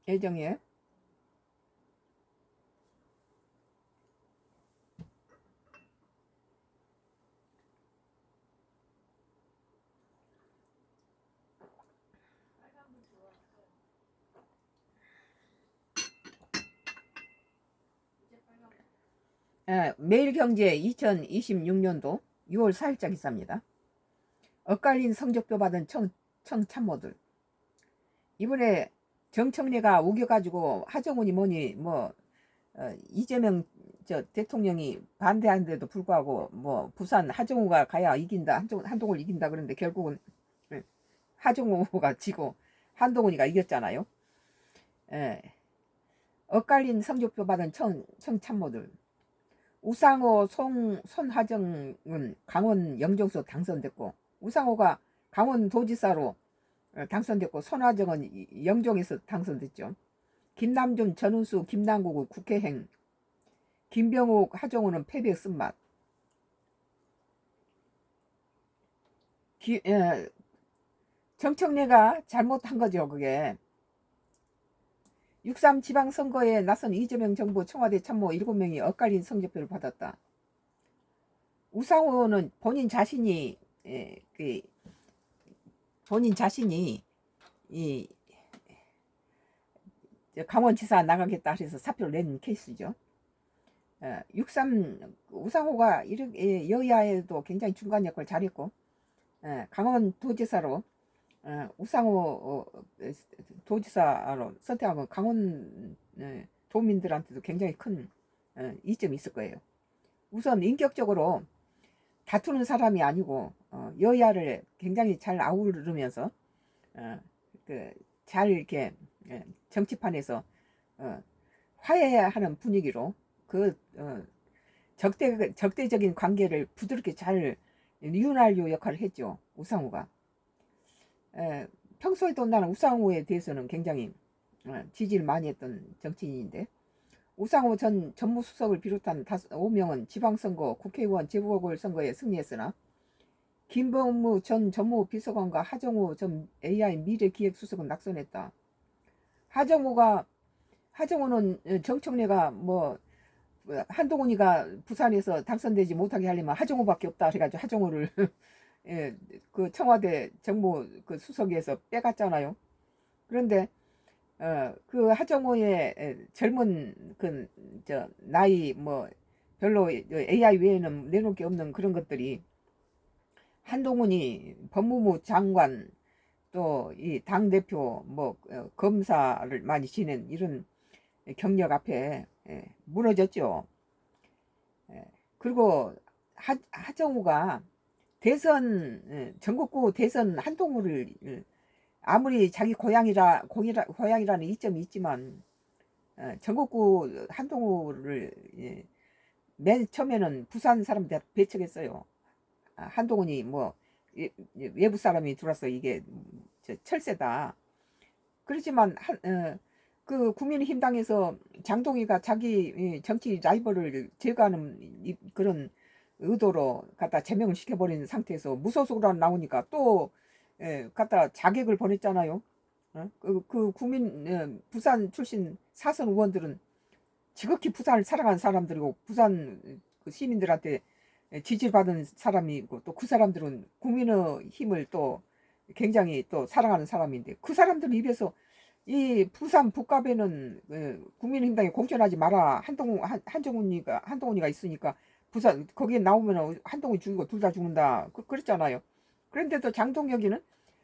애정이에요? 매일경제 2026년도 6월 4일자 기사입니다. 엇갈린 성적표 받은 청참모들. 이번에 정청래가 우겨가지고 하정운이 뭐니 이재명 대통령이 반대하는데도 불구하고 부산 하정우가 가야 이긴다, 한동훈을 이긴다 그러는데 결국은 하정우가 지고 한동훈이가 이겼잖아요. 엇갈린 성적표 받은 청참모들. 우상호, 손하정은 강원 영종소 당선됐고, 우상호가 강원도지사로 당선됐고, 손하정은 영종에서 당선됐죠. 김남준, 전운수, 김남국 국회행, 김병욱, 하정우는 패배 쓴맛. 정청래가 잘못한 거죠, 그게. 6.3 지방선거에 나선 이재명 정부 청와대 참모 7명이 엇갈린 성적표를 받았다. 우상호는 본인 자신이 이 강원지사 나가겠다 해서 사표를 낸 케이스죠. 6.3 우상호가 여야에도 굉장히 중간 역할을 잘했고, 강원도지사로 우상호 도지사로 선택하면 강원 도민들한테도 굉장히 큰 이점이 있을 거예요. 우선 인격적으로 다투는 사람이 아니고 여야를 굉장히 잘 아우르면서 잘 이렇게 정치판에서 화해하는 분위기로 적대적인 관계를 부드럽게 잘 윤활유 역할을 했죠, 우상호가. 평소에도 나는 우상호에 대해서는 굉장히 지지를 많이 했던 정치인인데, 우상호 전 전무수석을 비롯한 5명은 지방선거, 국회의원 재보궐선거에 승리했으나 김범무 전 전무비서관과 하정우 전 AI 미래기획수석은 낙선했다. 하정우는 정청래가 한동훈이가 부산에서 당선되지 못하게 하려면 하정우밖에 없다 해가지고 하정우를 그 청와대 정무 그 수석에서 빼갔잖아요. 그런데 그 하정우의 젊은 나이 별로 AI 외에는 내놓을 게 없는 그런 것들이, 한동훈이 법무부 장관 또 이 당대표 검사를 많이 지낸 이런 경력 앞에 무너졌죠. 그리고 하정우가 대선 전국구 대선 한동훈을 아무리 자기 고향이라는 이점이 있지만 전국구 한동훈을 맨 처음에는 부산 사람들 배척했어요. 한동훈이 외부 사람이 들어와서 이게 철새다. 그렇지만 그 국민의힘당에서 장동희가 자기 정치 라이벌을 제거하는 그런 의도로 갖다 제명을 시켜버리는 상태에서 무소속으로 나오니까 또 갖다 자객을 보냈잖아요. 그 부산 출신 사선 의원들은 지극히 부산을 사랑하는 사람들이고 부산 그 시민들한테 지지를 받은 사람이고, 또 그 사람들은 국민의힘을 또 굉장히 또 사랑하는 사람인데, 그 사람들 입에서 이 부산 북갑에는 국민의힘당에 공천하지 마라, 한동훈이가 있으니까 부산 거기에 나오면 한동훈이 죽이고 둘 다 죽는다 그랬잖아요. 그런데도 장동혁이는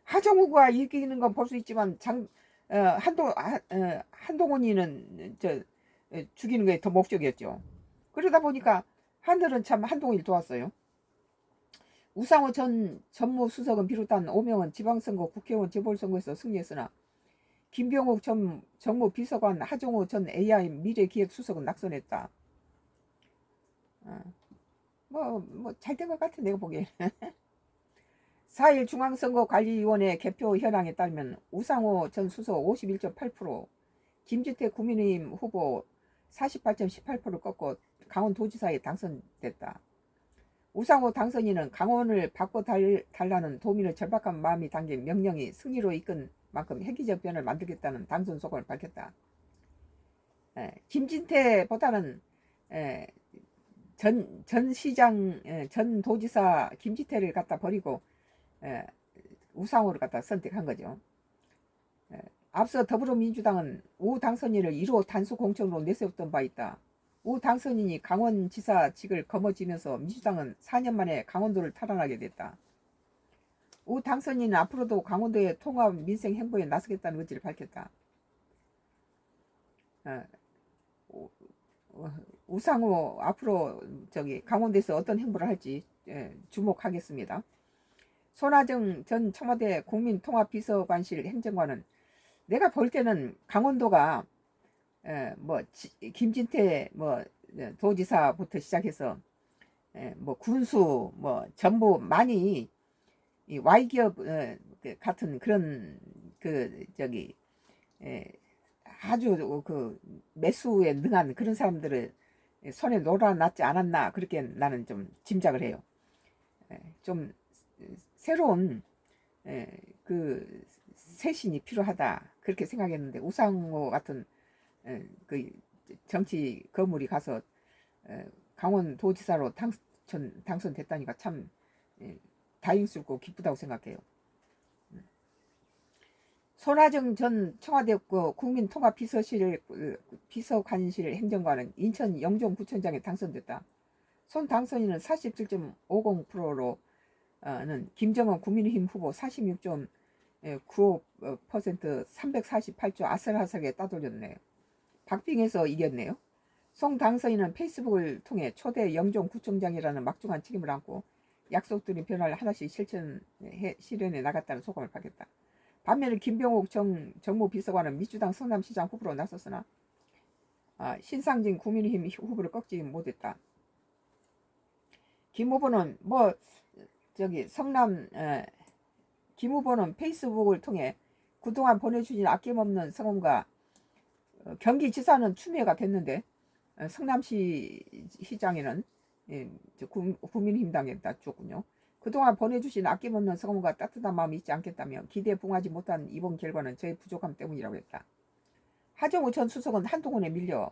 하정우가 이기는 건 볼 수 있지만 한동훈이는 죽이는 게 더 목적이었죠. 그러다 보니까 하늘은 참 한동훈을 도왔어요. 우상호 전 전무수석은 비롯한 5명은 지방선거, 국회의원 재보궐선거에서 승리했으나 김병욱 전 정무비서관, 하정우 전 AI 미래기획수석은 낙선했다. 잘 된 것 같아, 내가 보기엔. 4일 중앙선거관리위원회 개표 현황에 따르면 우상호 전 수석 51.8%, 김주택 국민의힘 후보 48.18%를 꺾고 강원도지사에 당선됐다. 우상호 당선인은 강원을 바꿔달라는 도민의 절박한 마음이 담긴 명령이 승리로 이끈 만큼 획기적 변을 만들겠다는 당선 소감을 밝혔다. 김진태보다는 전 시장, 전 도지사 김진태를 갖다 버리고 우상호를 갖다 선택한 거죠. 앞서 더불어민주당은 우 당선인을 1호 단수 공천으로 내세웠던 바 있다. 우 당선인이 강원지사직을 거머쥐면서 민주당은 4년 만에 강원도를 탈환하게 됐다. 우 당선인은 앞으로도 강원도의 통합 민생 행보에 나서겠다는 의지를 밝혔다. 우상호 앞으로 강원도에서 어떤 행보를 할지 주목하겠습니다. 손아정 전 청와대 국민통합비서관실 행정관은 내가 볼 때는 강원도가 김진태 도지사부터 시작해서 군수 전부 많이 이 Y기업 같은 그런 아주 매수에 능한 그런 사람들을 손에 놀아놨지 않았나 그렇게 나는 좀 짐작을 해요. 좀 새로운 쇄신이 필요하다 그렇게 생각했는데 우상호 같은 그 정치 거물이 가서 강원도지사로 당선됐다니까 참 다행스럽고 기쁘다고 생각해요. 손아정 전 청와대 국민통합비서관실 행정관은 인천 영종구청장에 당선됐다. 손 당선인은 47.50%로 는 김정은 국민의힘 후보 46.95% 348조 아슬아슬하게 따돌렸네요. 박빙에서 이겼네요. 송 당선인은 페이스북을 통해 초대 영종구청장이라는 막중한 책임을 안고 약속드린 변화를 하나씩 실현해 나갔다는 소감을 밝혔다. 반면에 김병욱 정무비서관은 민주당 성남시장 후보로 나섰으나 신상진 국민의힘 후보를 꺾지 못했다. 김 후보는 김 후보는 페이스북을 통해 그동안 보내주신 아낌없는 성원과 경기지사는 추미애가 됐는데 성남시장에는 국민의힘당에다 줬군요. 그동안 보내주신 아낌없는 성원과 따뜻한 마음이 있지 않겠다며 기대에 부응하지 못한 이번 결과는 저의 부족함 때문이라고 했다. 하정우 전 수석은 한동훈에 밀려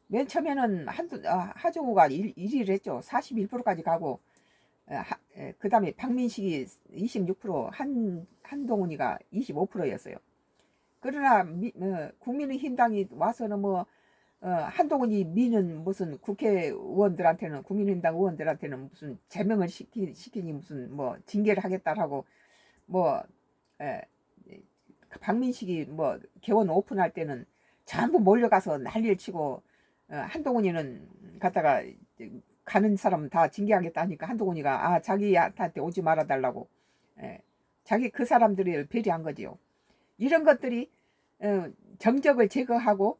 맨 처음에는 하정우가 1위를 했죠. 41%까지 가고 그 다음에 박민식이 26%, 한동훈이가 25%였어요. 그러나 국민의힘당이 와서는 한동훈이 미는 무슨 국회의원들한테는 국민의힘당 의원들한테는 무슨 제명을 시키니 무슨 징계를 하겠다라고 박민식이 개원 오픈할 때는 전부 몰려가서 난리를 치고 한동훈이는 갔다가 가는 사람 다 징계하겠다 하니까 한동훈이가 자기한테 오지 말아 달라고 자기 그 사람들을 배려한 거지요. 이런 것들이 정적을 제거하고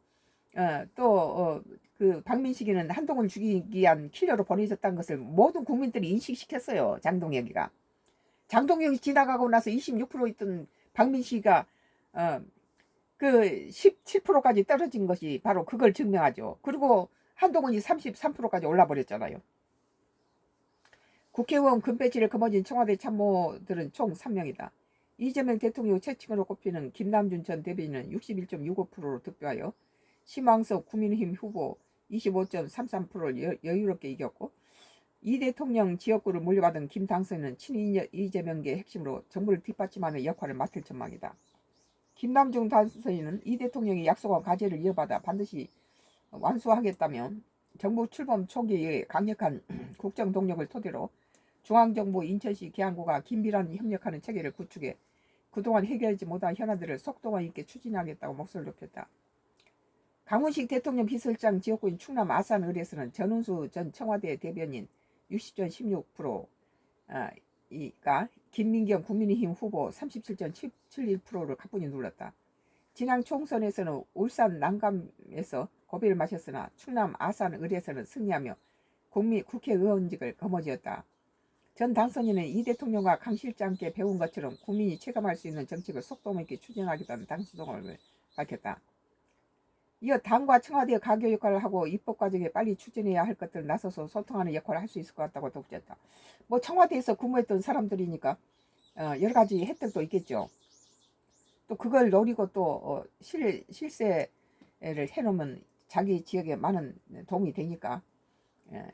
그 박민식이는 한동훈 죽이기 위한 킬러로 보내졌다는 것을 모든 국민들이 인식시켰어요. 장동혁이 지나가고 나서 26% 있던 박민식이가 그 17%까지 떨어진 것이 바로 그걸 증명하죠. 그리고 한동훈이 33%까지 올라버렸잖아요. 국회의원 금배지를 거머쥔 청와대 참모들은 총 3명이다. 이재명 대통령 최측으로 꼽히는 김남준 전 대변인은 61.65%로 득표하여 심왕석 국민의힘 후보 25.33%를 여유롭게 이겼고 이 대통령 지역구를 물려받은 김 당선인은 친이 이재명계의 핵심으로 정부를 뒷받침하는 역할을 맡을 전망이다. 김남중 당선인은 이 대통령이 약속한 과제를 이어받아 반드시 완수하겠다며 정부 출범 초기의 강력한 국정 동력을 토대로 중앙정부 인천시 계양구가 긴밀한 협력하는 체계를 구축해 그동안 해결하지 못한 현안들을 속도감 있게 추진하겠다고 목소리를 높였다. 강훈식 대통령 비서실장 지역구인 충남 아산을에서는 전운수 전 청와대 대변인 60.16%가 김민경 국민의힘 후보 37.71%를 가뿐히 눌렀다. 지난 총선에서는 울산 난감에서 고비를 마셨으나 충남 아산을에서는 승리하며 국회의원직을 거머쥐었다. 전 당선인은 이 대통령과 강 실장께 배운 것처럼 국민이 체감할 수 있는 정책을 속도감 있게 추진하겠다는 당수성을 밝혔다. 이어 당과 청와대의 가교 역할을 하고 입법 과정에 빨리 추진해야 할 것들을 나서서 소통하는 역할을 할 수 있을 것 같다고 덧붙였다. 청와대에서 근무했던 사람들이니까 여러 가지 혜택도 있겠죠. 또 그걸 노리고 또 실세를 해놓으면 자기 지역에 많은 도움이 되니까. 예,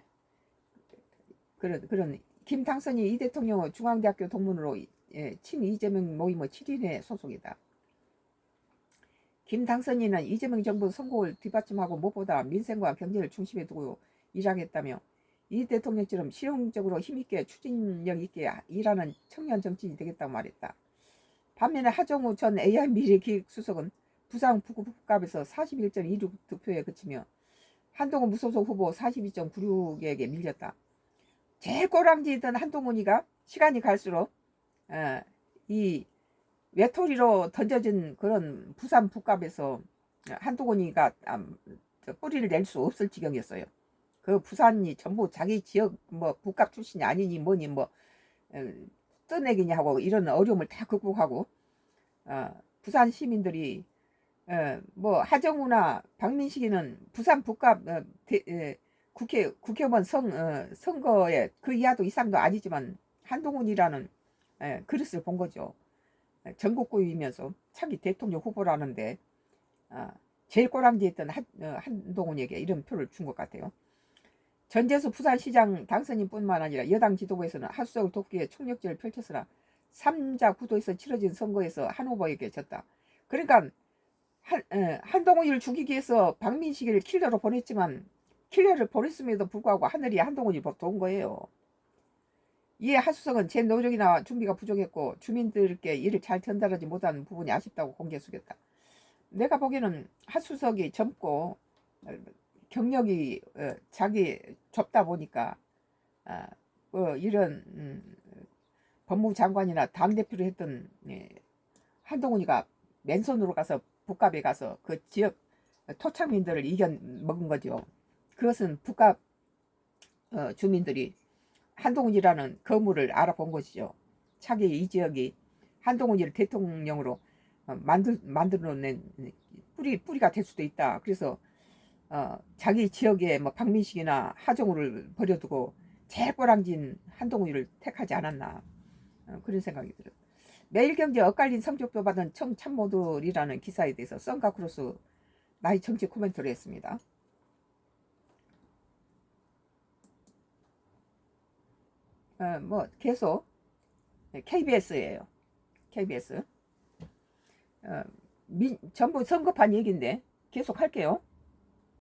그런 김당선이 이 대통령은 중앙대학교 동문으로 친 이재명 모임의 7인회 소속이다. 김당선이는 이재명 정부 성공을 뒷받침하고 무엇보다 민생과 경제를 중심에 두고 일하겠다며 이 대통령처럼 실용적으로 힘있게 추진력 있게 일하는 청년 정치인이 되겠다고 말했다. 반면에 하정우 전 AI미래기획수석은 부산 북구갑에서 41.26득표에 그치며 한동훈 무소속 후보 42.96에게 밀렸다. 제일 꼬랑지던 한동훈이가 시간이 갈수록 이 외톨이로 던져진 그런 부산 북갑에서 한동훈이가 뿌리를 낼 수 없을 지경이었어요. 그 부산이 전부 자기 지역 뭐 북갑 출신이 아니니 뭐니 뭐 떠내기냐 하고 이런 어려움을 다 극복하고 부산 시민들이 뭐 하정우나 박민식이는 부산 북갑 국회의원 선거에 그 이하도 이상도 아니지만 한동훈이라는 그릇을 본 거죠. 전국구이면서 차기 대통령 후보라는데 제일 꼬랑지했던 한동훈에게 이런 표를 준 것 같아요. 전재수 부산시장 당선인 뿐만 아니라 여당 지도부에서는 하수석을 돕기 위해 총력전을 펼쳤으나 3자 구도에서 치러진 선거에서 한 후보에게 졌다. 그러니까 한동훈이를 죽이기 위해서 박민식이를 킬러로 보냈지만 킬러를 보냈음에도 불구하고 하늘이 한동훈이 도운 거예요. 이에 하수석은 제 노력이나 준비가 부족했고 주민들께 이를 잘 전달하지 못한 부분이 아쉽다고 공개 수겼다. 내가 보기에는 하수석이 젊고 경력이 자기 좁다 보니까 이런 법무장관이나 당대표를 했던 한동훈이가 맨손으로 가서 북갑에 가서 그 지역 토착민들을 이겨먹은 거죠. 그것은 북갑 주민들이 한동훈이라는 거물을 알아본 것이죠. 차기 이 지역이 한동훈이를 대통령으로 만들어낸 뿌리가 될 수도 있다. 그래서 자기 지역에 뭐 박민식이나 하정우를 버려두고 제일 꼬랑진 한동훈이를 택하지 않았나 그런 생각이 들어요. 매일경제 엇갈린 성적표 받은 청참모들이라는 기사에 대해서 썬가크로스 나이 정치 코멘트를 했습니다. 뭐 계속 KBS예요. KBS 전부 선거판 얘기인데 계속 할게요.